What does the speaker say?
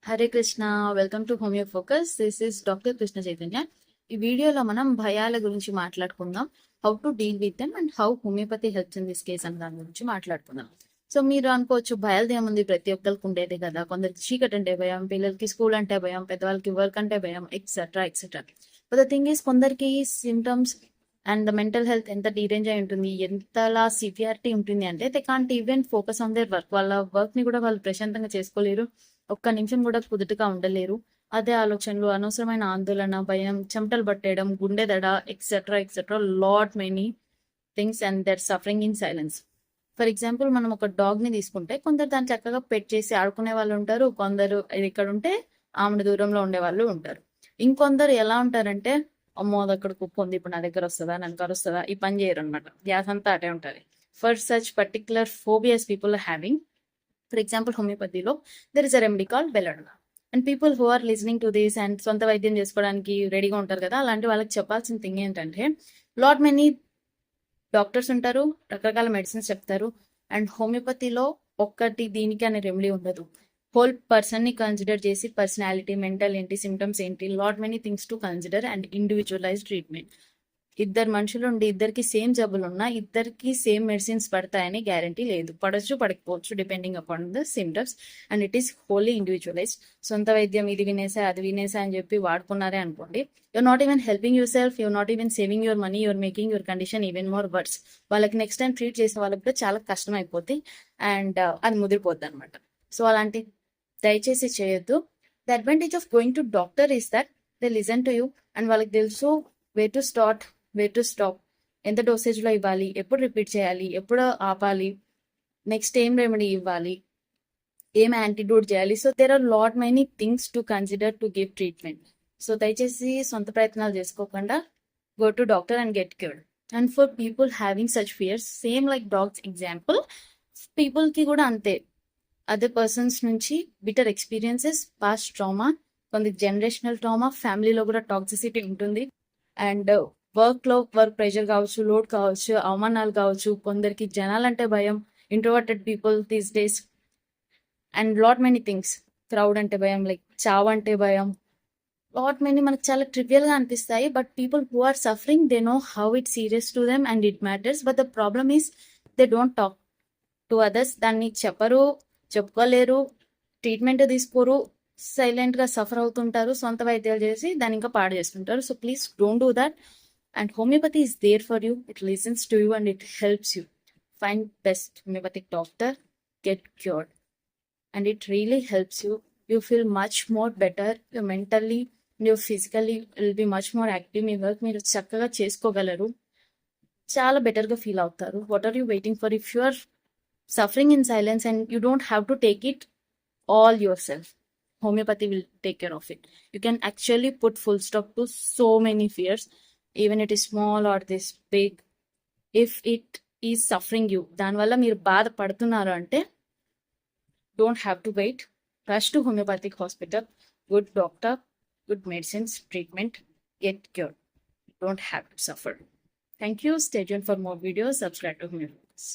Hare Krishna. Welcome to homeo focus. This is doctor Krishna Chaitanya. ఈ వీడియోలో మనం భయాల గురించి మాట్లాడుకుందాం. How to deal with them and how homeopathy helps in this case అని దాని గురించి మాట్లాడుకుందాం. సో మీరు అనుకోవచ్చు, భయాలది ఏముంది, ప్రతి ఒక్కరికి ఉండేదే కదా. కొందరికి చీకటి అంటే భయం, పిల్లలకి స్కూల్ అంటే భయం, పెద్దవాళ్ళకి వర్క్ అంటే భయం, etcetera etcetera. But the thing is, కొందరికి symptoms and the mental health ఎంత డీరేంజ్ అయి ఉంటుంది, ఎంతలా సివియారిటీ ఉంటుంది అంటే they can't even focus on their work. వాళ్ళ వర్క్ ని కూడా వాళ్ళు ప్రశాంతంగా చేసుకోలేరు, ఒక్క నిమిషం కూడా కుదుటగా ఉండలేరు. అదే ఆలోచనలు, అనవసరమైన ఆందోళన, భయం, చెమటలు పట్టేయడం, గుండె దడ, etcetera etcetera, lot many things and their suffering in silence. For example, మనం ఒక డాగ్ ని తీసుకుంటే కొందరు దాన్ని చక్కగా పెట్ చేసి ఆడుకునే వాళ్ళు ఉంటారు, కొందరు ఇది ఇక్కడ ఉంటే ఆమె దూరంలో ఉండే వాళ్ళు ఉంటారు. ఇంకొందరు ఎలా ఉంటారంటే, అమ్మో అది అక్కడ కుక్క ఉంది, ఇప్పుడు నా దగ్గర వస్తుందా, నన్ను కరుస్తుందా, ఈ పని చేయరు అనమాట. గ్యాస్ అంతా అటే ఉంటుంది. For such particular phobias people having, for example హోమియోపతిలో there is a remedy called belladonna. And people who are listening to this and సొంత వైద్యం చేసుకోవడానికి రెడీగా ఉంటారు కదా, అలాంటి వాళ్ళకి చెప్పాల్సిన థింగ్ ఏంటంటే, లాట్ మెనీ డాక్టర్స్ ఉంటారు, రకరకాల మెడిసిన్స్ చెప్తారు. అండ్ హోమియోపతిలో ఒక్కటి దీనికి అనే రెమెడీ ఉండదు. హోల్ పర్సన్ ని కన్సిడర్ చేసి, పర్సనాలిటీ, మెంటల్ ఏంటి, సిమ్టమ్స్ ఏంటి, lot many things to consider and individualise treatment. ఇద్దరు మనుషులు ఉండి ఇద్దరికి సేమ్ జబ్బులు ఉన్నా ఇద్దరికి సేమ్ మెడిసిన్స్ పడతాయని గ్యారంటీ లేదు. పడచ్చు, పడకపోవచ్చు, depending upon the symptoms. And it is wholly individualised. సొంత వైద్యం ఇది వినేసా అది వినేసా అని చెప్పి వాడుకున్నారే అనుకోండి, you're not even helping yourself, you're not even saving your money, you're making your condition even more worse. వాళ్ళకి నెక్స్ట్ టైం ట్రీట్ చేసే వాళ్ళకి కూడా చాలా కష్టం అయిపోద్ది అండ్ అది ముదిరిపోద్ది అనమాట. సో అలాంటి దయచేసి చేయొద్దు. The advantage of going to doctor is that they listen to you and వాళ్ళకి తెలుసు way to start, way to stop, ఎంత డోసేజ్లో ఇవ్వాలి, ఎప్పుడు రిపీట్ చేయాలి, ఎప్పుడు ఆపాలి, నెక్స్ట్ ఏం రెమెడీ ఇవ్వాలి, ఏం యాంటీడోట్ చేయాలి. So there are lot many things to consider to give treatment. So దయచేసి సొంత ప్రయత్నాలు చేసుకోకుండా go to doctor and get cured. And for people having such fears, same like dogs example, పీపుల్కి కూడా అంతే. అదర్ పర్సన్స్ నుంచి bitter experiences, past trauma, కొంత generational trauma, ఫ్యామిలీలో కూడా టాక్సిసిటీ ఉంటుంది. అండ్ వర్క్ ప్రెషర్ కావచ్చు, లోడ్ కావచ్చు, అవమానాలు కావచ్చు, కొందరికి జనాలంటే భయం, introverted people these days, and lot many things. Crowd అంటే భయం, లైక్ చావ్ అంటే భయం, లాట్ మెనీ మనకు చాలా ట్రివియల్ గా అనిపిస్తాయి. But people who are suffering they know how it serious to them and it matters. But the problem is they don't talk to others. దాన్ని చెప్పరు, చెప్పుకోలేరు, ట్రీట్మెంట్ తీసుకోరు, సైలెంట్ గా సఫర్ అవుతుంటారు, సొంత వైద్యాలు చేసి దాన్ని ఇంకా పాడు చేస్తుంటారు. So please don't do that. And homeopathy is there for you. It listens to you and it helps you. Find best homeopathic doctor, get cured. And it really helps you. You feel much more better. You mentally, you physically will be much more active. మీ work మీరు చక్కగా చేసుకోగలరు, చాలా బెటర్గా feel అవుతారు. What are you waiting for? If you are suffering in silence and you don't have to take it all yourself, homeopathy will take care of it. You can actually put full stop to so many fears, even it is small or this big. If it is suffering you, దాని వల్ల మీరు బాధపడుతున్నారు అంటే don't have to wait. Rush to homeopathic hospital, good doctor, good medicines, treatment, get cured. Don't have to suffer. Thank you. Stay tuned for more videos. Subscribe to Homeopathics.